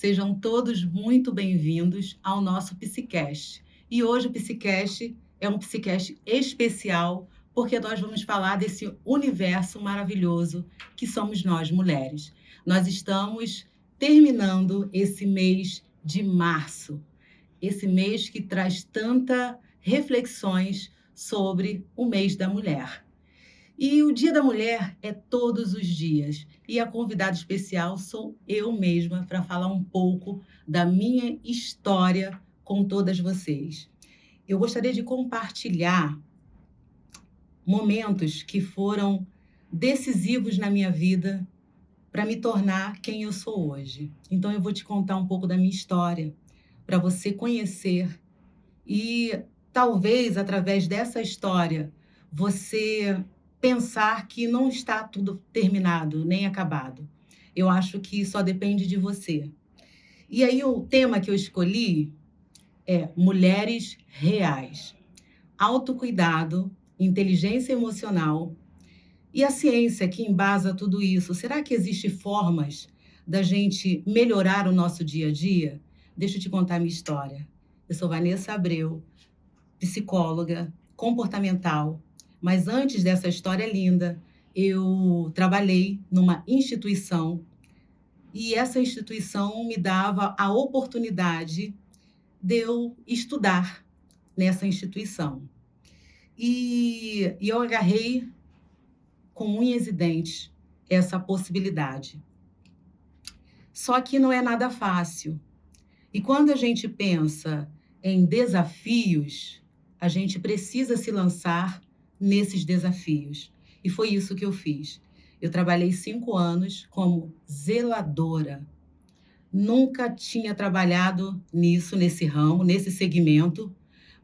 Sejam todos muito bem-vindos ao nosso Psicast. E hoje o Psicast é um Psicast especial, porque nós vamos falar desse universo maravilhoso que somos nós, mulheres. Nós estamos terminando esse mês de março, esse mês que traz tanta reflexões sobre o mês da mulher. E o Dia da Mulher é todos os dias. E a convidada especial sou eu mesma para falar um pouco da minha história com todas vocês. Eu gostaria de compartilhar momentos que foram decisivos na minha vida para me tornar quem eu sou hoje. Então eu vou te contar um pouco da minha história para você conhecer e talvez através dessa história você pensar que não está tudo terminado, nem acabado. Eu acho que só depende de você. E aí o tema que eu escolhi é Mulheres Reais. Autocuidado, inteligência emocional e a ciência que embasa tudo isso. Será que existem formas da gente melhorar o nosso dia a dia? Deixa eu te contar a minha história. Eu sou Vanessa Abreu, psicóloga comportamental, mas antes dessa história linda, eu trabalhei numa instituição e essa instituição me dava a oportunidade de eu estudar nessa instituição. E eu agarrei com unhas e dentes essa possibilidade. Só que não é nada fácil. E quando a gente pensa em desafios, a gente precisa se lançar nesses desafios. E foi isso que eu fiz. Eu trabalhei 5 anos como zeladora. Nunca tinha trabalhado nisso, nesse ramo, nesse segmento,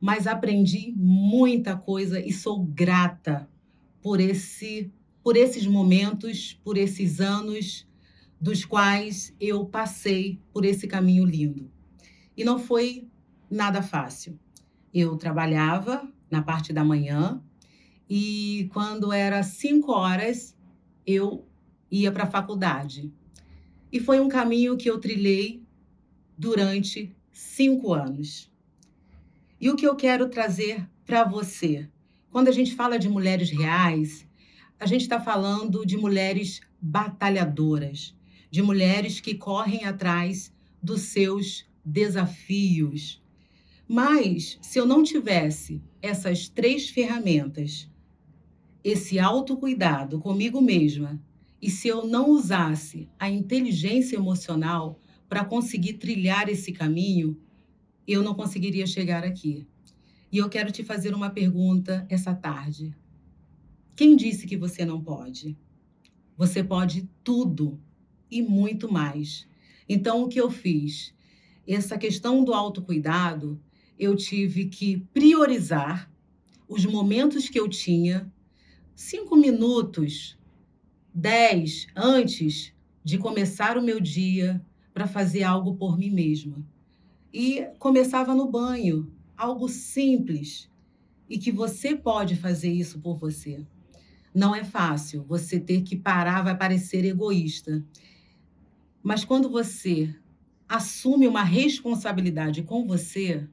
mas aprendi muita coisa e sou grata por esses momentos, por esses anos dos quais eu passei por esse caminho lindo. E não foi nada fácil. Eu trabalhava na parte da manhã e quando era 5 horas eu ia para a faculdade. E foi um caminho que eu trilhei durante 5 anos. E o que eu quero trazer para você? Quando a gente fala de mulheres reais, a gente está falando de mulheres batalhadoras, de mulheres que correm atrás dos seus desafios. Mas, se eu não tivesse essas 3 ferramentas, esse autocuidado comigo mesma, e se eu não usasse a inteligência emocional para conseguir trilhar esse caminho, eu não conseguiria chegar aqui. E eu quero te fazer uma pergunta essa tarde. Quem disse que você não pode? Você pode tudo e muito mais. Então, o que eu fiz? Essa questão do autocuidado, eu tive que priorizar os momentos que eu tinha, 5 minutos, 10 antes de começar o meu dia para fazer algo por mim mesma. E começava no banho, algo simples, e que você pode fazer isso por você. Não é fácil, você ter que parar vai parecer egoísta. Mas quando você assume uma responsabilidade com você,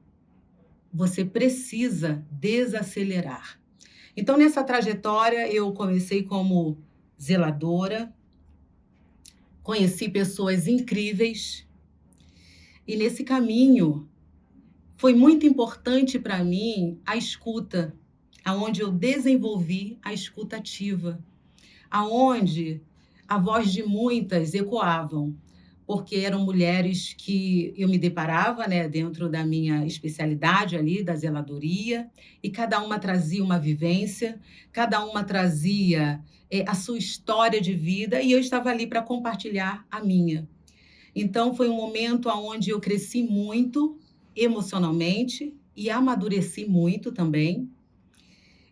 você precisa desacelerar. Então, nessa trajetória, eu comecei como zeladora, conheci pessoas incríveis, e nesse caminho foi muito importante para mim a escuta, aonde eu desenvolvi a escuta ativa, aonde a voz de muitas ecoavam, porque eram mulheres que eu me deparava, né, dentro da minha especialidade ali, da zeladoria, e cada uma trazia uma vivência, cada uma trazia a sua história de vida, e eu estava ali para compartilhar a minha. Então, foi um momento onde eu cresci muito emocionalmente e amadureci muito também,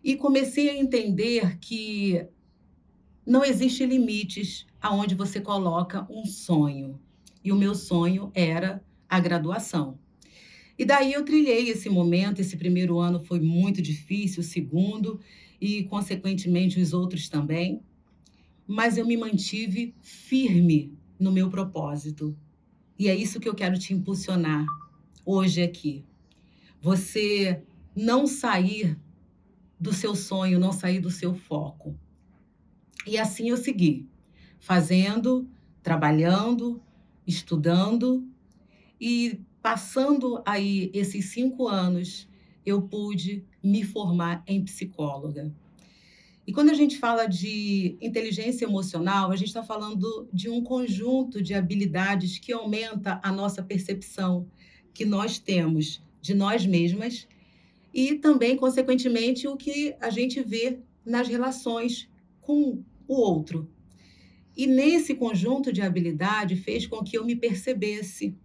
e comecei a entender que não existe limites aonde você coloca um sonho. E o meu sonho era a graduação. E daí eu trilhei esse momento, esse primeiro ano foi muito difícil, o segundo e, consequentemente, os outros também. Mas eu me mantive firme no meu propósito. E é isso que eu quero te impulsionar hoje aqui. Você não sair do seu sonho, não sair do seu foco. E assim eu segui, fazendo, trabalhando, estudando e passando aí esses 5 anos, eu pude me formar em psicóloga. E quando a gente fala de inteligência emocional, a gente está falando de um conjunto de habilidades que aumenta a nossa percepção que nós temos de nós mesmas e também, consequentemente, o que a gente vê nas relações com o outro. E nesse conjunto de habilidade fez com que eu me percebesse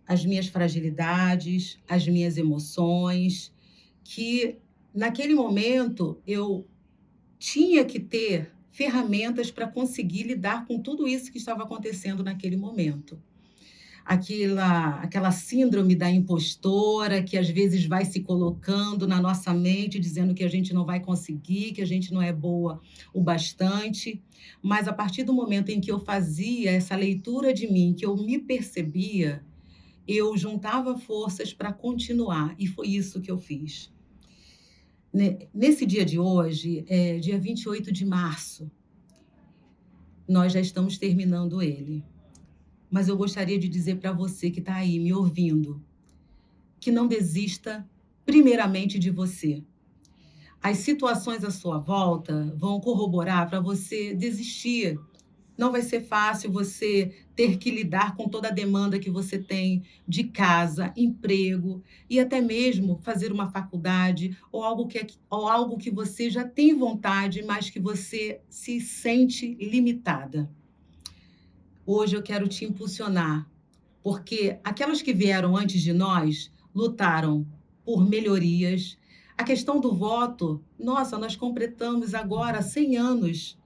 as minhas fragilidades, as minhas emoções, que naquele momento eu tinha que ter ferramentas para conseguir lidar com tudo isso que estava acontecendo naquele momento. Aquela síndrome da impostora que às vezes vai se colocando na nossa mente, dizendo que a gente não vai conseguir, que a gente não é boa o bastante. Mas a partir do momento em que eu fazia essa leitura de mim, que eu me percebia, eu juntava forças para continuar, e foi isso que eu fiz. Nesse dia de hoje, dia 28 de março, nós já estamos terminando ele. Mas eu gostaria de dizer para você que está aí me ouvindo, que não desista primeiramente de você. As situações à sua volta vão corroborar para você desistir. Não vai ser fácil você ter que lidar com toda a demanda que você tem de casa, emprego e até mesmo fazer uma faculdade ou algo que você já tem vontade, mas que você se sente limitada. Hoje eu quero te impulsionar, porque aquelas que vieram antes de nós lutaram por melhorias. A questão do voto, nossa, nós completamos agora 100 anos.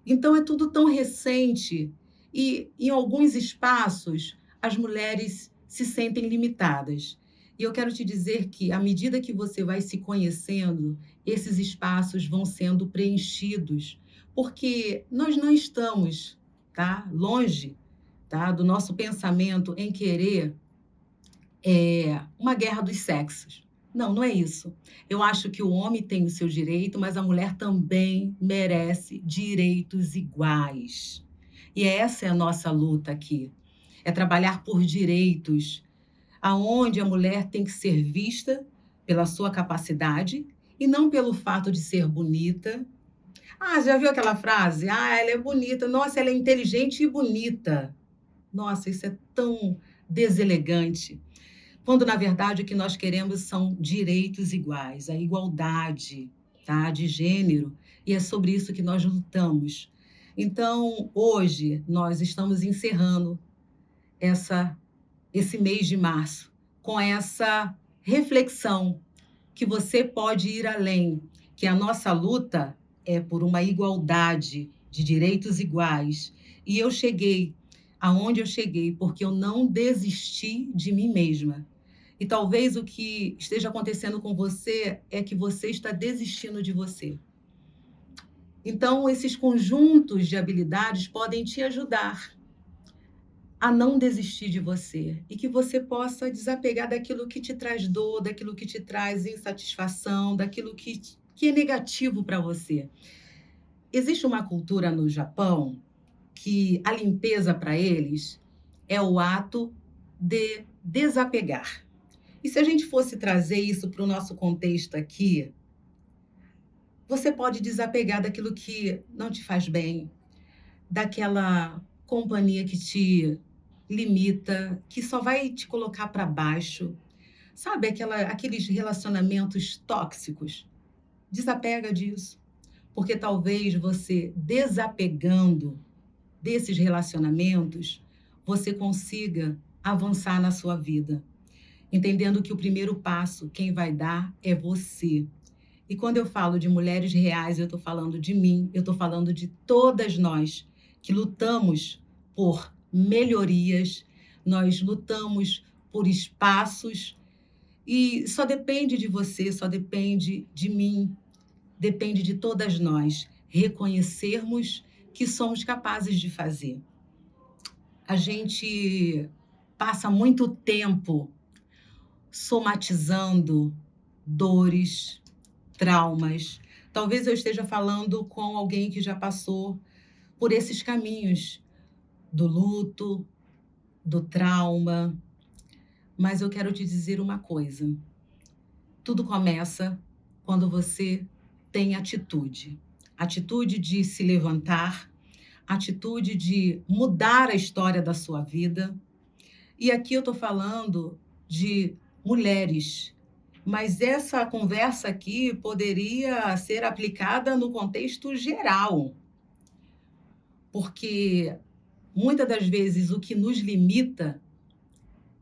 Então é tudo tão recente e em alguns espaços as mulheres se sentem limitadas. E eu quero te dizer que à medida que você vai se conhecendo, esses espaços vão sendo preenchidos, porque nós não estamos, tá, longe, tá, do nosso pensamento em querer uma guerra dos sexos. Não, não é isso. Eu acho que o homem tem o seu direito, mas a mulher também merece direitos iguais. E essa é a nossa luta aqui. É trabalhar por direitos, aonde a mulher tem que ser vista pela sua capacidade e não pelo fato de ser bonita. Ah, já viu aquela frase? Ah, ela é bonita. Nossa, ela é inteligente e bonita. Nossa, isso é tão deselegante. Quando, na verdade, o que nós queremos são direitos iguais, a igualdade, tá, de gênero, e é sobre isso que nós lutamos. Então, hoje, nós estamos encerrando essa, esse mês de março com essa reflexão que você pode ir além, que a nossa luta é por uma igualdade de direitos iguais. E eu cheguei aonde eu cheguei porque eu não desisti de mim mesma. E talvez o que esteja acontecendo com você é que você está desistindo de você. Então, esses conjuntos de habilidades podem te ajudar a não desistir de você e que você possa desapegar daquilo que te traz dor, daquilo que te traz insatisfação, daquilo que é negativo para você. Existe uma cultura no Japão que a limpeza para eles é o ato de desapegar. E se a gente fosse trazer isso para o nosso contexto aqui, você pode desapegar daquilo que não te faz bem, daquela companhia que te limita, que só vai te colocar para baixo. Sabe, aqueles relacionamentos tóxicos? Desapega disso. Porque talvez você desapegando desses relacionamentos, você consiga avançar na sua vida. Entendendo que o primeiro passo, quem vai dar é você. E quando eu falo de mulheres reais, eu estou falando de mim, eu estou falando de todas nós que lutamos por melhorias, nós lutamos por espaços e só depende de você, só depende de mim, depende de todas nós reconhecermos que somos capazes de fazer. a gente passa muito tempo somatizando dores, traumas. Talvez eu esteja falando com alguém que já passou por esses caminhos do luto, do trauma, mas eu quero te dizer uma coisa: tudo começa quando você tem atitude. Atitude de se levantar, atitude de mudar a história da sua vida. E aqui eu estou falando de mulheres, mas essa conversa aqui poderia ser aplicada no contexto geral, porque muitas das vezes o que nos limita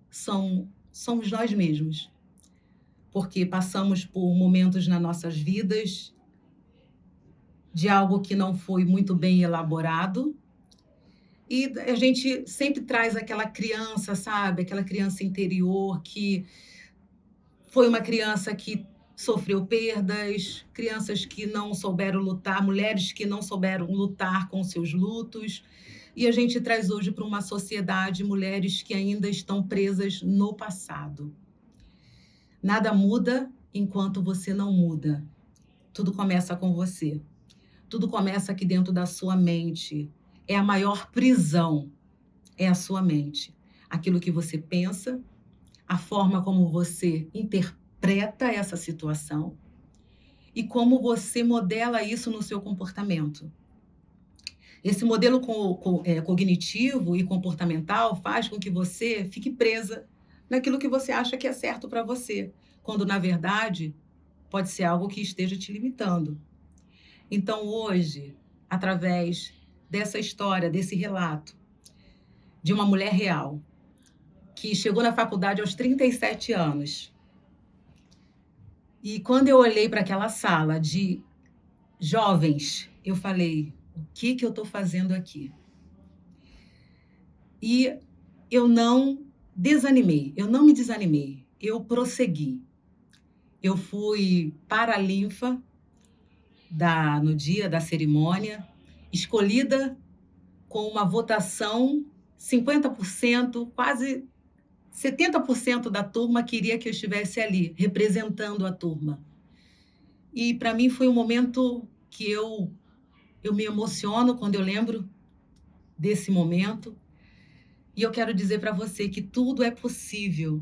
somos nós mesmos, porque passamos por momentos nas nossas vidas de algo que não foi muito bem elaborado. E a gente sempre traz aquela criança, sabe? Aquela criança interior que foi uma criança que sofreu perdas, crianças que não souberam lutar, mulheres que não souberam lutar com seus lutos. E a gente traz hoje para uma sociedade mulheres que ainda estão presas no passado. Nada muda enquanto você não muda. Tudo começa com você. Tudo começa aqui dentro da sua mente. É a maior prisão, é a sua mente. Aquilo que você pensa, a forma como você interpreta essa situação e como você modela isso no seu comportamento. Esse modelo cognitivo e comportamental faz com que você fique presa naquilo que você acha que é certo para você, quando, na verdade, pode ser algo que esteja te limitando. Então, hoje, através dessa história, desse relato de uma mulher real, que chegou na faculdade aos 37 anos, e quando eu olhei para aquela sala de jovens, eu falei: o que eu estou fazendo aqui? E eu não desanimei, eu não me desanimei, eu prossegui. Eu fui para a linfa no dia da cerimônia, escolhida com uma votação 50%, quase 70% da turma queria que eu estivesse ali, representando a turma. E para mim foi um momento que eu me emociono quando eu lembro desse momento. E eu quero dizer para você que tudo é possível.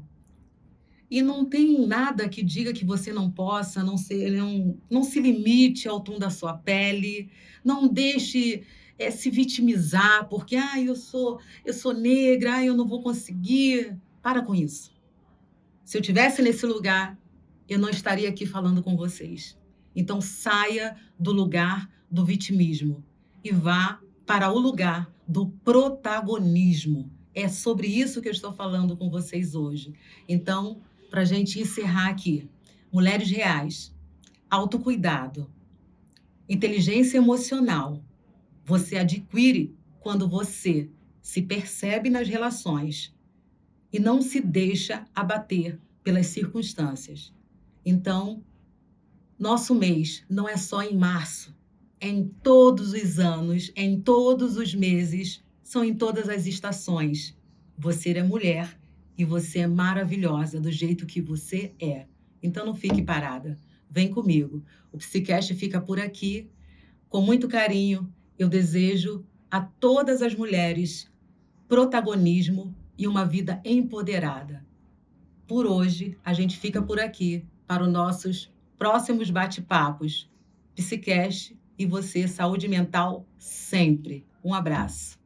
E não tem nada que diga que você não possa, não se limite ao tom da sua pele, não deixe se vitimizar, porque eu sou negra, eu não vou conseguir. Para com isso. Se eu estivesse nesse lugar, eu não estaria aqui falando com vocês. Então saia do lugar do vitimismo e vá para o lugar do protagonismo. É sobre isso que eu estou falando com vocês hoje. Então, para a gente encerrar aqui, mulheres reais, autocuidado, inteligência emocional, você adquire quando você se percebe nas relações e não se deixa abater pelas circunstâncias. Então, nosso mês não é só em março, é em todos os anos, é em todos os meses, são em todas as estações. Você é mulher e você é maravilhosa do jeito que você é. Então não fique parada, vem comigo. O Psicast fica por aqui. Com muito carinho, eu desejo a todas as mulheres protagonismo e uma vida empoderada. Por hoje, a gente fica por aqui para os nossos próximos bate-papos. Psicast e você, saúde mental sempre. Um abraço.